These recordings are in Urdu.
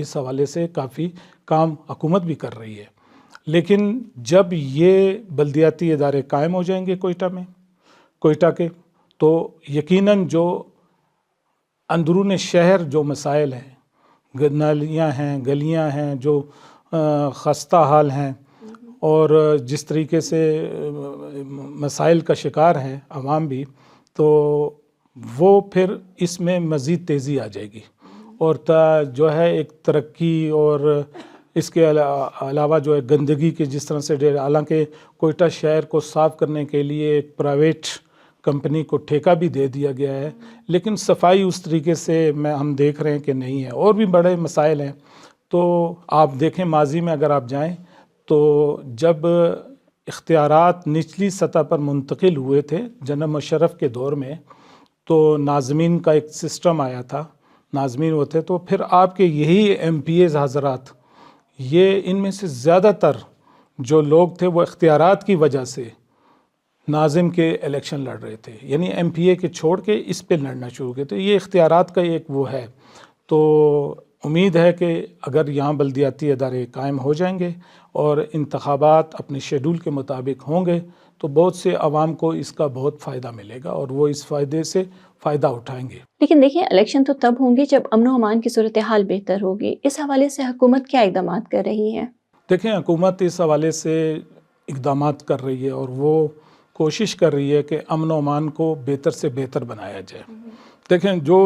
اس حوالے سے کافی کام حکومت بھی کر رہی ہے، لیکن جب یہ بلدیاتی ادارے قائم ہو جائیں گے کوئٹہ کے، تو یقیناً جو اندرون شہر جو مسائل ہیں، نالیاں ہیں، گلیاں ہیں جو خستہ حال ہیں، اور جس طریقے سے مسائل کا شکار ہے عوام بھی، تو وہ پھر اس میں مزید تیزی آ جائے گی، اور جو ہے ایک ترقی، اور اس کے علاوہ جو ہے گندگی کے جس طرح سے حالانکہ کوئٹہ شہر کو صاف کرنے کے لیے ایک پرائیویٹ کمپنی کو ٹھیکہ بھی دے دیا گیا ہے، لیکن صفائی اس طریقے سے ہم دیکھ رہے ہیں کہ نہیں ہے، اور بھی بڑے مسائل ہیں۔ تو آپ دیکھیں ماضی میں اگر آپ جائیں تو جب اختیارات نچلی سطح پر منتقل ہوئے تھے جنرل مشرف کے دور میں، تو ناظمین کا ایک سسٹم آیا تھا، ناظمین وہ تھے، تو پھر آپ کے یہی ایم پی ایز حضرات، یہ ان میں سے زیادہ تر جو لوگ تھے وہ اختیارات کی وجہ سے ناظم کے الیکشن لڑ رہے تھے، یعنی ایم پی اے کے چھوڑ کے اس پہ لڑنا شروع کیا۔ تو یہ اختیارات کا ایک وہ ہے، تو امید ہے کہ اگر یہاں بلدیاتی ادارے قائم ہو جائیں گے اور انتخابات اپنے شیڈول کے مطابق ہوں گے، تو بہت سے عوام کو اس کا بہت فائدہ ملے گا، اور وہ اس فائدے سے فائدہ اٹھائیں گے۔ لیکن دیکھیں، الیکشن تو تب ہوں گے جب امن و امان کی صورتحال بہتر ہوگی، اس حوالے سے حکومت کیا اقدامات کر رہی ہے؟ دیکھیں، حکومت اس حوالے سے اقدامات کر رہی ہے، اور وہ کوشش کر رہی ہے کہ امن و امان کو بہتر سے بہتر بنایا جائے۔ دیکھیں، جو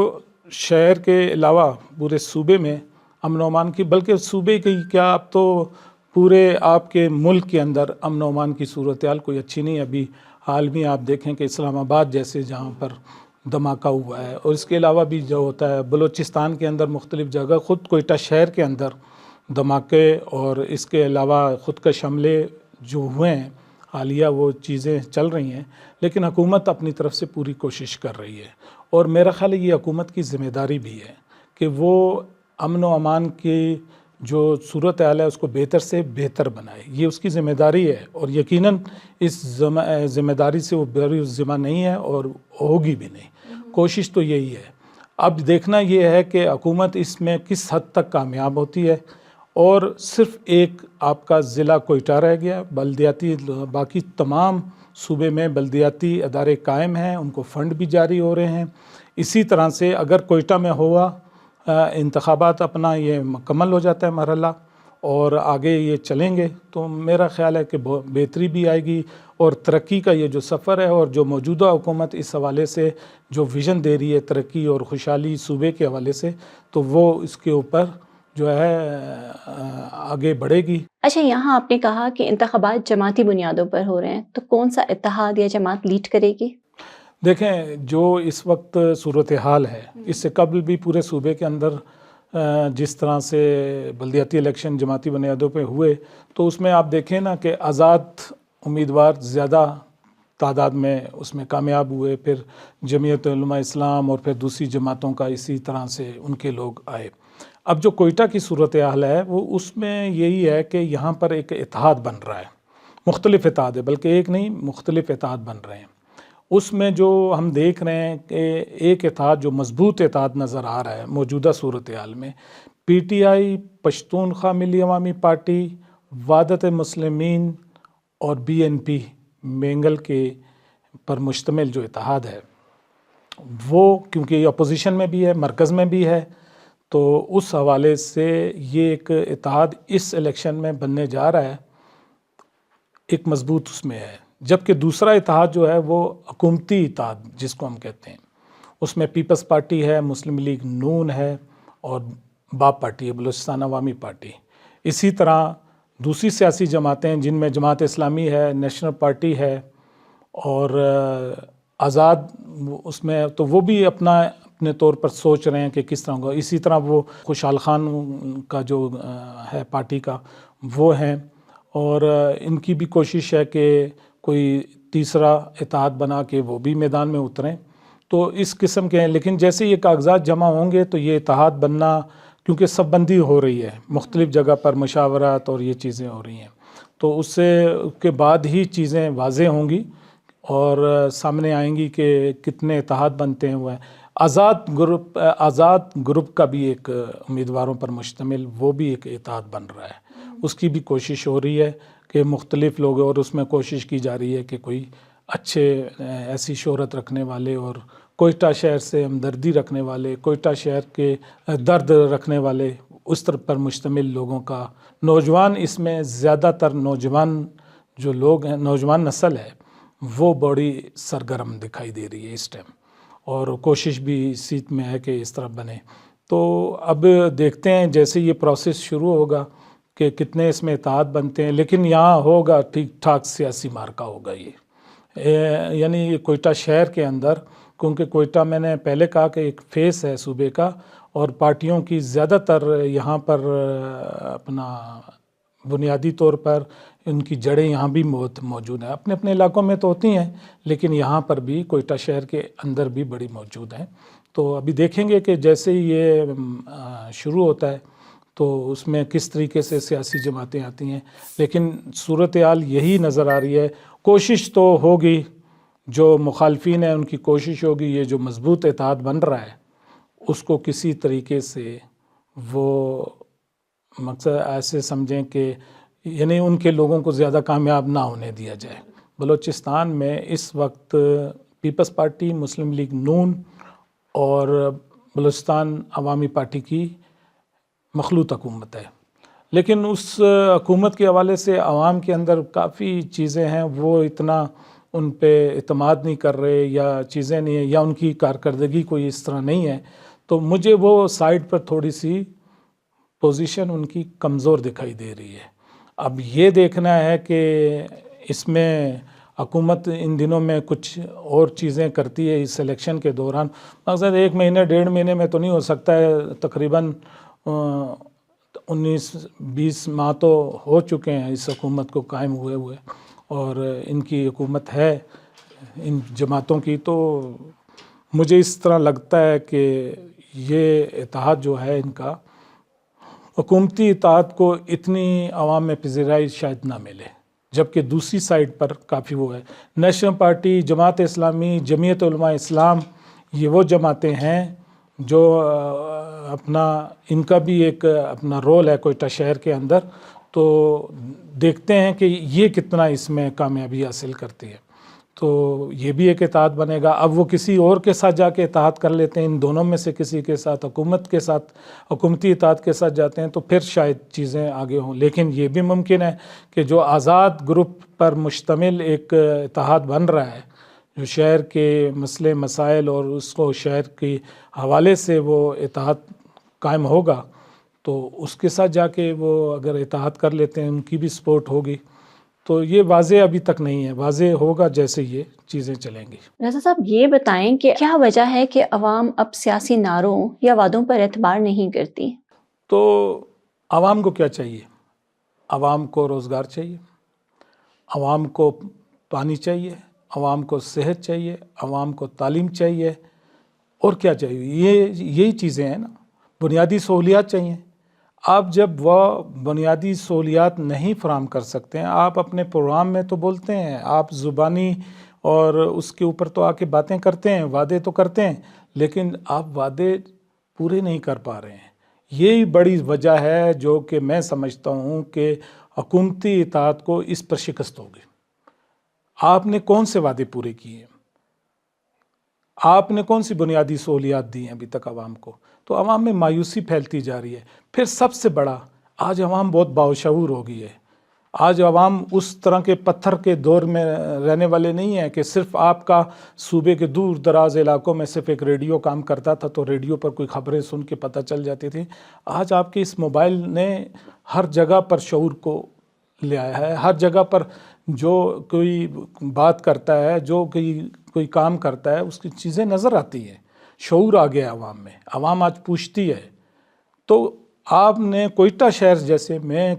شہر کے علاوہ پورے صوبے میں امن و امان کی، بلکہ صوبے کی کیا، اب تو پورے آپ کے ملک کے اندر امن و امان کی صورتحال کوئی اچھی نہیں ہے۔ ابھی حال میں آپ دیکھیں کہ اسلام آباد جیسے جہاں پر دھماکہ ہوا ہے، اور اس کے علاوہ بھی جو ہوتا ہے بلوچستان کے اندر مختلف جگہ، خود کوئٹہ شہر کے اندر دھماکے، اور اس کے علاوہ خودکش حملے جو ہوئے ہیں حالیہ، وہ چیزیں چل رہی ہیں، لیکن حکومت اپنی طرف سے پوری کوشش کر رہی ہے، اور میرا خیال ہے یہ حکومت کی ذمہ داری بھی ہے کہ وہ امن و امان کی جو صورتحال ہے اس کو بہتر سے بہتر بنائے، یہ اس کی ذمہ داری ہے، اور یقیناً اس ذمہ داری سے وہ بری ذمہ نہیں ہے، اور ہوگی بھی نہیں۔ کوشش تو یہی ہے، اب دیکھنا یہ ہے کہ حکومت اس میں کس حد تک کامیاب ہوتی ہے، اور صرف ایک آپ کا ضلع کوئٹہ رہ گیا، بلدیاتی باقی تمام صوبے میں بلدیاتی ادارے قائم ہیں، ان کو فنڈ بھی جاری ہو رہے ہیں۔ اسی طرح سے اگر کوئٹہ میں ہوا انتخابات اپنا یہ مکمل ہو جاتا ہے مرحلہ، اور آگے یہ چلیں گے، تو میرا خیال ہے کہ بہتری بھی آئے گی، اور ترقی کا یہ جو سفر ہے، اور جو موجودہ حکومت اس حوالے سے جو ویژن دے رہی ہے ترقی اور خوشحالی صوبے کے حوالے سے، تو وہ اس کے اوپر جو ہے آگے بڑھے گی۔ اچھا، یہاں آپ نے کہا کہ انتخابات جماعتی بنیادوں پر ہو رہے ہیں، تو کون سا اتحاد یا جماعت لیڈ کرے گی؟ دیکھیں، جو اس وقت صورتحال ہے، اس سے قبل بھی پورے صوبے کے اندر جس طرح سے بلدیاتی الیکشن جماعتی بنیادوں پہ ہوئے، تو اس میں آپ دیکھیں نا کہ آزاد امیدوار زیادہ تعداد میں اس میں کامیاب ہوئے، پھر جمعیت علماء اسلام اور پھر دوسری جماعتوں کا اسی طرح سے ان کے لوگ آئے۔ اب جو کوئٹہ کی صورتحال ہے، وہ اس میں یہی ہے کہ یہاں پر ایک اتحاد بن رہا ہے، مختلف اتحاد ہے، بلکہ ایک نہیں، مختلف اتحاد بن رہے ہیں۔ اس میں جو ہم دیکھ رہے ہیں کہ ایک اتحاد جو مضبوط اتحاد نظر آ رہا ہے موجودہ صورتحال میں، پی ٹی آئی، پشتونخوا ملی عوامی پارٹی، وحدت مسلمین اور بی این پی مینگل کے پر مشتمل جو اتحاد ہے، وہ کیونکہ یہ اپوزیشن میں بھی ہے، مرکز میں بھی ہے، تو اس حوالے سے یہ ایک اتحاد اس الیکشن میں بننے جا رہا ہے، ایک مضبوط اس میں ہے۔ جبکہ دوسرا اتحاد جو ہے وہ حکومتی اتحاد جس کو ہم کہتے ہیں، اس میں پیپلز پارٹی ہے، مسلم لیگ نون ہے، اور باپ پارٹی ہے، بلوچستان عوامی پارٹی۔ اسی طرح دوسری سیاسی جماعتیں جن میں جماعت اسلامی ہے، نیشنل پارٹی ہے، اور آزاد، اس میں تو وہ بھی اپنے طور پر سوچ رہے ہیں کہ کس طرح ہوگا۔ اسی طرح وہ خوشحال خان کا جو ہے پارٹی کا، وہ ہیں، اور ان کی بھی کوشش ہے کہ کوئی تیسرا اتحاد بنا کے وہ بھی میدان میں اتریں۔ تو اس قسم کے ہیں، لیکن جیسے یہ کاغذات جمع ہوں گے تو یہ اتحاد بننا، کیونکہ سب بندی ہو رہی ہے مختلف جگہ پر، مشاورات اور یہ چیزیں ہو رہی ہیں، تو اس کے بعد ہی چیزیں واضح ہوں گی اور سامنے آئیں گی کہ کتنے اتحاد بنتے ہیں ہوئے ہیں۔ آزاد گروپ کا بھی ایک امیدواروں پر مشتمل وہ بھی ایک اتحاد بن رہا ہے، اس کی بھی کوشش ہو رہی ہے کہ مختلف لوگ، اور اس میں کوشش کی جا رہی ہے کہ کوئی اچھے ایسی شہرت رکھنے والے اور کوئٹہ شہر سے ہمدردی رکھنے والے، کوئٹہ شہر کے درد رکھنے والے، اس طرح پر مشتمل لوگوں کا، نوجوان اس میں زیادہ تر نوجوان جو لوگ ہیں، نوجوان نسل ہے وہ بڑی سرگرم دکھائی دے رہی ہے اس ٹائم، اور کوشش بھی اسی میں ہے کہ اس طرح بنے۔ تو اب دیکھتے ہیں جیسے یہ پروسیس شروع ہوگا کہ کتنے اس میں اتحاد بنتے ہیں، لیکن یہاں ہوگا ٹھیک ٹھاک سیاسی مارکا ہوگا یہ، یعنی یہ کوئٹہ شہر کے اندر، کیونکہ کوئٹہ میں نے پہلے کہا کہ ایک فیس ہے صوبے کا، اور پارٹیوں کی زیادہ تر یہاں پر اپنا بنیادی طور پر ان کی جڑیں یہاں بھی موجود ہیں، اپنے اپنے علاقوں میں تو ہوتی ہیں لیکن یہاں پر بھی کوئٹہ شہر کے اندر بھی بڑی موجود ہیں۔ تو ابھی دیکھیں گے کہ جیسے یہ شروع ہوتا ہے تو اس میں کس طریقے سے سیاسی جماعتیں آتی ہیں، لیکن صورتحال یہی نظر آ رہی ہے۔ کوشش تو ہوگی، جو مخالفین ہیں ان کی کوشش ہوگی یہ جو مضبوط اتحاد بن رہا ہے اس کو کسی طریقے سے وہ مقصد ایسے سمجھیں کہ یعنی ان کے لوگوں کو زیادہ کامیاب نہ ہونے دیا جائے۔ بلوچستان میں اس وقت پیپلز پارٹی، مسلم لیگ نون اور بلوچستان عوامی پارٹی کی مخلوط حکومت ہے، لیکن اس حکومت کے حوالے سے عوام کے اندر کافی چیزیں ہیں، وہ اتنا ان پہ اعتماد نہیں کر رہے یا چیزیں نہیں ہیں، یا ان کی کارکردگی کوئی اس طرح نہیں ہے، تو مجھے وہ سائڈ پر تھوڑی سی پوزیشن ان کی کمزور دکھائی دے رہی ہے۔ اب یہ دیکھنا ہے کہ اس میں حکومت ان دنوں میں کچھ اور چیزیں کرتی ہے اس الیکشن کے دوران، مقصد 1 مہینے 1.5 مہینے میں تو نہیں ہو سکتا ہے، تقریباً 19-20 ماہ تو ہو چکے ہیں اس حکومت کو قائم ہوئے اور ان کی حکومت ہے ان جماعتوں کی، تو مجھے اس طرح لگتا ہے کہ یہ اتحاد جو ہے ان کا، حکومتی اتحاد کو اتنی عوام میں پذیرائی شاید نہ ملے، جبکہ دوسری سائڈ پر کافی وہ ہے۔ نیشنل پارٹی، جماعت اسلامی، جمعیت علماء اسلام، یہ وہ جماعتیں ہیں جو اپنا ان کا بھی ایک اپنا رول ہے کوئٹہ شہر کے اندر، تو دیکھتے ہیں کہ یہ کتنا اس میں کامیابی حاصل کرتی ہے، تو یہ بھی ایک اتحاد بنے گا۔ اب وہ کسی اور کے ساتھ جا کے اتحاد کر لیتے ہیں، ان دونوں میں سے کسی کے ساتھ، حکومت کے ساتھ، حکومتی اتحاد کے ساتھ جاتے ہیں تو پھر شاید چیزیں آگے ہوں، لیکن یہ بھی ممکن ہے کہ جو آزاد گروپ پر مشتمل ایک اتحاد بن رہا ہے، جو شہر کے مسئلے مسائل اور اس کو شہر کے حوالے سے وہ اتحاد قائم ہوگا، تو اس کے ساتھ جا کے وہ اگر اتحاد کر لیتے ہیں، ان کی بھی سپورٹ ہوگی، تو یہ واضح ابھی تک نہیں ہے، واضح ہوگا جیسے یہ چیزیں چلیں گی۔ رضا صاحب یہ بتائیں کہ کیا وجہ ہے کہ عوام اب سیاسی نعروں یا وعدوں پر اعتبار نہیں کرتی؟ تو عوام کو کیا چاہیے؟ عوام کو روزگار چاہیے، عوام کو پانی چاہیے، عوام کو صحت چاہیے، عوام کو تعلیم چاہیے، اور کیا چاہیے؟ یہی چیزیں ہیں نا، بنیادی سہولیات چاہیے۔ آپ جب وہ بنیادی سہولیات نہیں فراہم کر سکتے ہیں، آپ اپنے پروگرام میں تو بولتے ہیں، آپ زبانی اور اس کے اوپر تو آ کے باتیں کرتے ہیں، وعدے تو کرتے ہیں، لیکن آپ وعدے پورے نہیں کر پا رہے ہیں۔ یہی بڑی وجہ ہے جو کہ میں سمجھتا ہوں کہ حکومتی اتحاد کو اس پر شکست ہوگی۔ آپ نے کون سے وعدے پورے کیے ہیں؟ آپ نے کون سی بنیادی سہولیات دی ہیں ابھی تک عوام کو؟ تو عوام میں مایوسی پھیلتی جا رہی ہے۔ پھر سب سے بڑا، آج عوام بہت باشعور ہو گئی ہے۔ آج عوام اس طرح کے پتھر کے دور میں رہنے والے نہیں ہیں کہ صرف آپ کا صوبے کے دور دراز علاقوں میں صرف ایک ریڈیو کام کرتا تھا تو ریڈیو پر کوئی خبریں سن کے پتہ چل جاتی تھی۔ آج آپ کے اس موبائل نے ہر جگہ پر شعور کو لے آیا ہے، ہر جگہ پر جو کوئی بات کرتا ہے، جو کوئی کام کرتا ہے، اس کی چیزیں نظر آتی ہیں، شعور آ گیا عوام میں، عوام آج پوچھتی ہے۔ تو آپ نے کوئٹہ شہر جیسے میں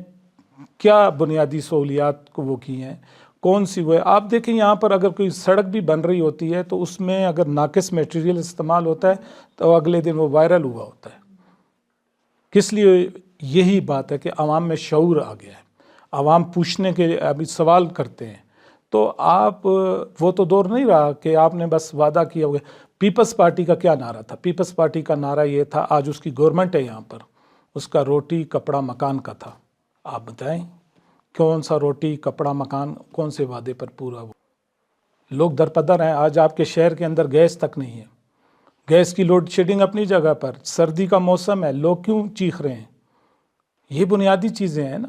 کیا بنیادی سہولیات کو وہ کی ہیں، کون سی وہ ہے؟ آپ دیکھیں یہاں پر اگر کوئی سڑک بھی بن رہی ہوتی ہے تو اس میں اگر ناقص میٹیریل استعمال ہوتا ہے تو اگلے دن وہ وائرل ہوا ہوتا ہے۔ کس لیے؟ یہی بات ہے کہ عوام میں شعور آ گیا ہے، عوام پوچھنے کے ابھی سوال کرتے ہیں۔ تو آپ وہ تو دور نہیں رہا کہ آپ نے بس وعدہ کیا ہوگا۔ پیپلز پارٹی کا کیا نعرہ تھا؟ پیپلز پارٹی کا نعرہ یہ تھا، آج اس کی گورنمنٹ ہے یہاں پر، اس کا روٹی کپڑا مکان کا تھا۔ آپ بتائیں کون سا روٹی کپڑا مکان کون سے وعدے پر پورا ہوا؟ لوگ درپدر ہیں۔ آج آپ کے شہر کے اندر گیس تک نہیں ہے، گیس کی لوڈ شیڈنگ اپنی جگہ پر، سردی کا موسم ہے، لوگ کیوں چیخ رہے ہیں؟ یہ بنیادی چیزیں ہیں نا۔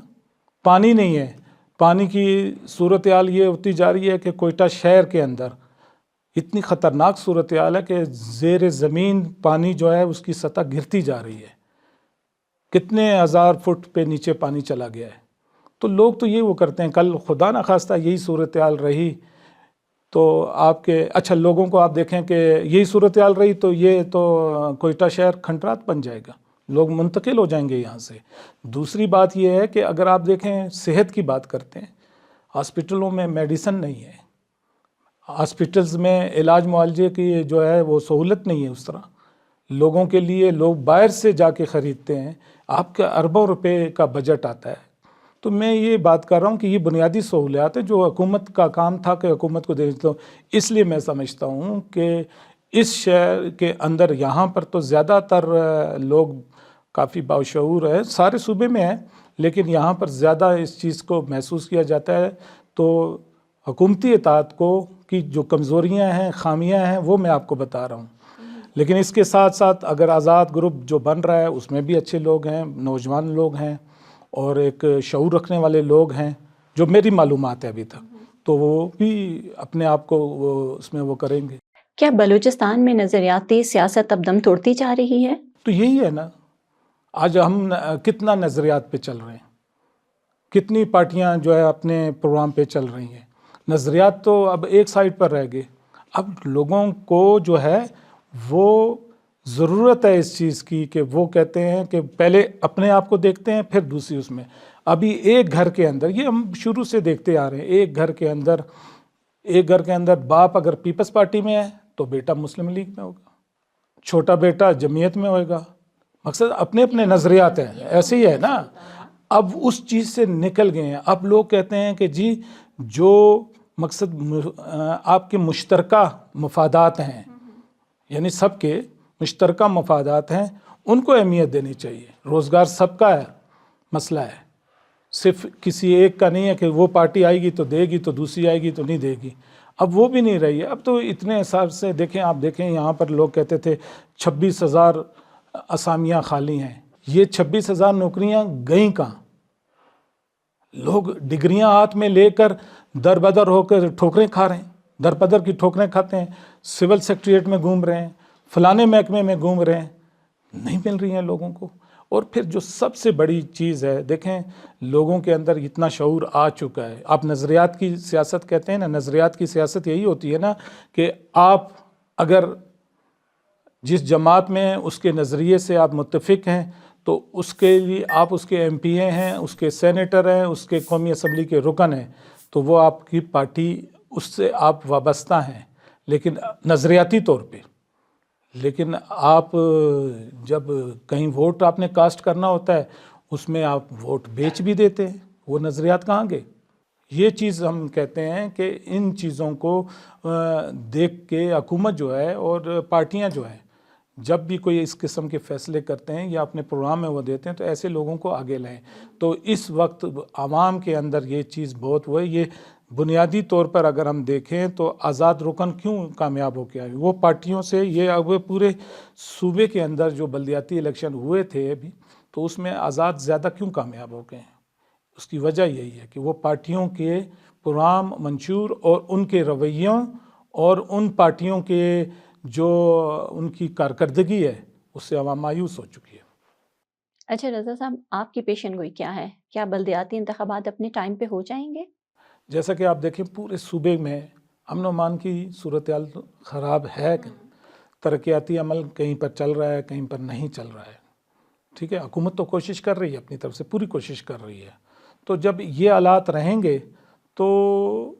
پانی نہیں ہے، پانی کی صورتحال یہ ہوتی جا رہی ہے کہ کوئٹہ شہر کے اندر اتنی خطرناک صورتحال ہے کہ زیر زمین پانی جو ہے اس کی سطح گرتی جا رہی ہے، کتنے ہزار فٹ پہ نیچے پانی چلا گیا ہے۔ تو لوگ تو یہ وہ کرتے ہیں، کل خدا نہ خواستہ یہی صورتحال رہی تو آپ کے اچھا لوگوں کو آپ دیکھیں کہ یہی صورتحال رہی تو یہ تو کوئٹہ شہر کھنڈرات بن جائے گا، لوگ منتقل ہو جائیں گے یہاں سے۔ دوسری بات یہ ہے کہ اگر آپ دیکھیں صحت کی بات کرتے ہیں، ہاسپٹلوں میں میڈیسن نہیں ہے، ہاسپٹلز میں علاج معالجے کی جو ہے وہ سہولت نہیں ہے اس طرح، لوگوں کے لیے لوگ باہر سے جا کے خریدتے ہیں، آپ کا اربوں روپے کا بجٹ آتا ہے۔ تو میں یہ بات کر رہا ہوں کہ یہ بنیادی سہولیات ہیں جو حکومت کا کام تھا کہ حکومت کو دے دو۔ اس لیے میں سمجھتا ہوں کہ اس شہر کے اندر یہاں پر تو زیادہ تر لوگ کافی باشعور ہیں، سارے صوبے میں ہیں، لیکن یہاں پر زیادہ اس چیز کو محسوس کیا جاتا ہے۔ تو حکومتی اطاعت کو کی جو کمزوریاں ہیں، خامیاں ہیں، وہ میں آپ کو بتا رہا ہوں۔ لیکن اس کے ساتھ ساتھ اگر آزاد گروپ جو بن رہا ہے اس میں بھی اچھے لوگ ہیں، نوجوان لوگ ہیں اور ایک شعور رکھنے والے لوگ ہیں جو میری معلومات ہے ابھی تک، تو وہ بھی اپنے آپ کو اس میں وہ کریں گے۔ کیا بلوچستان میں نظریاتی سیاست اب دم توڑتی جا رہی ہے؟ تو یہی ہے نا، آج ہم کتنا نظریات پہ چل رہے ہیں، کتنی پارٹیاں جو ہے اپنے پروگرام پہ چل رہی ہیں، نظریات تو اب ایک سائڈ پر رہ گئے۔ اب لوگوں کو جو ہے وہ ضرورت ہے اس چیز کی کہ وہ کہتے ہیں کہ پہلے اپنے آپ کو دیکھتے ہیں پھر دوسری اس میں۔ ابھی ایک گھر کے اندر، یہ ہم شروع سے دیکھتے آ رہے ہیں، ایک گھر کے اندر باپ اگر پیپلز پارٹی میں ہے تو بیٹا مسلم لیگ میں ہوگا، چھوٹا بیٹا جمعیت میں ہوئے گا۔ مقصد اپنے اپنے نظریات ہیں، ایسے ہی ہے نا۔ اب اس چیز سے نکل گئے ہیں، اب لوگ کہتے ہیں کہ جی جو مقصد آپ کے مشترکہ مفادات ہیں، یعنی سب کے مشترکہ مفادات ہیں، ان کو اہمیت دینی چاہیے۔ روزگار سب کا ہے، مسئلہ ہے، صرف کسی ایک کا نہیں ہے کہ وہ پارٹی آئے گی تو دے گی تو دوسری آئے گی تو نہیں دے گی۔ اب وہ بھی نہیں رہی ہے۔ اب تو اتنے حساب سے دیکھیں، آپ دیکھیں یہاں پر لوگ کہتے تھے 26,000 اسامیاں خالی ہیں، یہ 26,000 نوکریاں گئیں کہاں؟ لوگ ڈگریاں ہاتھ میں لے کر در بدر ہو کر ٹھوکریں کھا رہے ہیں، در بدر کی ٹھوکریں کھاتے ہیں، سول سیکریٹریٹ میں گھوم رہے ہیں، فلانے محکمے میں گھوم رہے ہیں، نہیں مل رہی ہیں لوگوں کو۔ اور پھر جو سب سے بڑی چیز ہے، دیکھیں لوگوں کے اندر اتنا شعور آ چکا ہے۔ آپ نظریات کی سیاست کہتے ہیں نا، نظریات کی سیاست یہی ہوتی ہے نا کہ آپ اگر جس جماعت میں اس کے نظریے سے آپ متفق ہیں تو اس کے لیے آپ اس کے ایم پی اے ہیں، اس کے سینیٹر ہیں، اس کے قومی اسمبلی کے رکن ہیں، تو وہ آپ کی پارٹی، اس سے آپ وابستہ ہیں، لیکن نظریاتی طور پہ۔ لیکن آپ جب کہیں ووٹ آپ نے کاسٹ کرنا ہوتا ہے، اس میں آپ ووٹ بیچ بھی دیتے ہیں، وہ نظریات کہاں گئے؟ یہ چیز ہم کہتے ہیں کہ ان چیزوں کو دیکھ کے حکومت جو ہے اور پارٹیاں جو ہیں جب بھی کوئی اس قسم کے فیصلے کرتے ہیں یا اپنے پروگرام میں وہ دیتے ہیں تو ایسے لوگوں کو آگے لائیں۔ تو اس وقت عوام کے اندر یہ چیز بہت وہ ہے۔ یہ بنیادی طور پر اگر ہم دیکھیں تو آزاد رکن کیوں کامیاب ہو کے آئے؟ وہ پارٹیوں سے، یہ اب پورے صوبے کے اندر جو بلدیاتی الیکشن ہوئے تھے ابھی، تو اس میں آزاد زیادہ کیوں کامیاب ہو گئے ہیں؟ اس کی وجہ یہی ہے کہ وہ پارٹیوں کے پرام منشور اور ان کے رویوں اور ان پارٹیوں کے جو ان کی کارکردگی ہے اس سے عوام مایوس ہو چکی ہے۔ اچھا رضا صاحب، آپ کی پیشن گوئی کیا ہے؟ کیا بلدیاتی انتخابات اپنے ٹائم پہ ہو جائیں گے؟ جیسا کہ آپ دیکھیں پورے صوبے میں امن و امان کی صورتحال خراب ہے، ترقیاتی عمل کہیں پر چل رہا ہے، کہیں پر نہیں چل رہا ہے، ٹھیک ہے۔ حکومت تو کوشش کر رہی ہے، اپنی طرف سے پوری کوشش کر رہی ہے۔ تو جب یہ حالات رہیں گے تو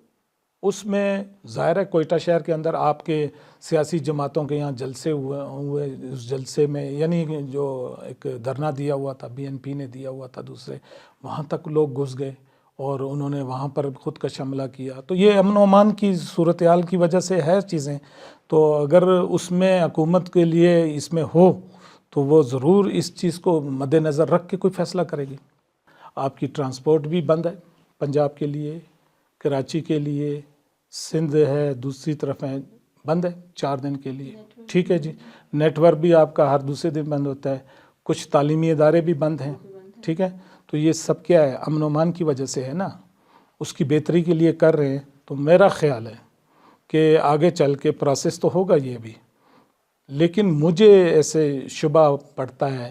اس میں ظاہر ہے کوئٹہ شہر کے اندر آپ کے سیاسی جماعتوں کے یہاں جلسے ہوئے، اس جلسے میں یعنی جو ایک دھرنا دیا ہوا تھا، بی این پی نے دیا ہوا تھا، دوسرے وہاں تک لوگ گھس گئے اور انہوں نے وہاں پر خود کش حملہ کیا. تو یہ امن و امان کی صورتحال کی وجہ سے ہے چیزیں. تو اگر اس میں حکومت کے لیے اس میں ہو تو وہ ضرور اس چیز کو مد نظر رکھ کے کوئی فیصلہ کرے گی. آپ کی ٹرانسپورٹ بھی بند ہے پنجاب کے لیے، کراچی کے لیے، سندھ ہے دوسری طرف ہے، بند ہے 4 دن کے لیے. ٹھیک ہے جی. نیٹ ورک بھی آپ کا ہر دوسرے دن بند ہوتا ہے. کچھ تعلیمی ادارے بھی بند ہیں. ٹھیک ہے. تو یہ سب کیا ہے؟ امن و امان کی وجہ سے ہے نا. اس کی بہتری کے لیے کر رہے ہیں. تو میرا خیال ہے کہ آگے چل کے پروسیس تو ہوگا یہ بھی، لیکن مجھے ایسے شبہ پڑتا ہے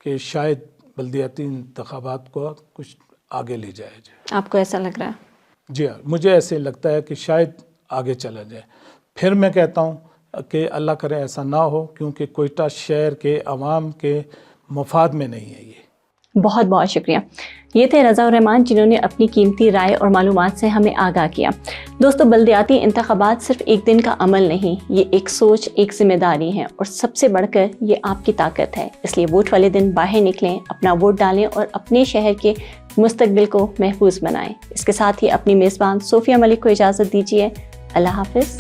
کہ شاید بلدیاتی انتخابات کو کچھ آگے لے جایا جائے. آپ کو ایسا لگ رہا ہے؟ جی ہاں، مجھے ایسے لگتا ہے کہ شاید آگے چلا جائے. پھر میں کہتا ہوں کہ اللہ کرے ایسا نہ ہو، کیونکہ کوئٹہ شہر کے عوام کے مفاد میں نہیں ہے یہ. بہت بہت شکریہ. یہ تھے رضا الرحمان جنہوں نے اپنی قیمتی رائے اور معلومات سے ہمیں آگاہ کیا. دوستو، بلدیاتی انتخابات صرف ایک دن کا عمل نہیں، یہ ایک سوچ، ایک ذمہ داری ہے، اور سب سے بڑھ کر یہ آپ کی طاقت ہے. اس لیے ووٹ والے دن باہر نکلیں، اپنا ووٹ ڈالیں اور اپنے شہر کے مستقبل کو محفوظ بنائیں. اس کے ساتھ ہی اپنی میزبان صوفیہ ملک کو اجازت دیجیے. اللہ حافظ.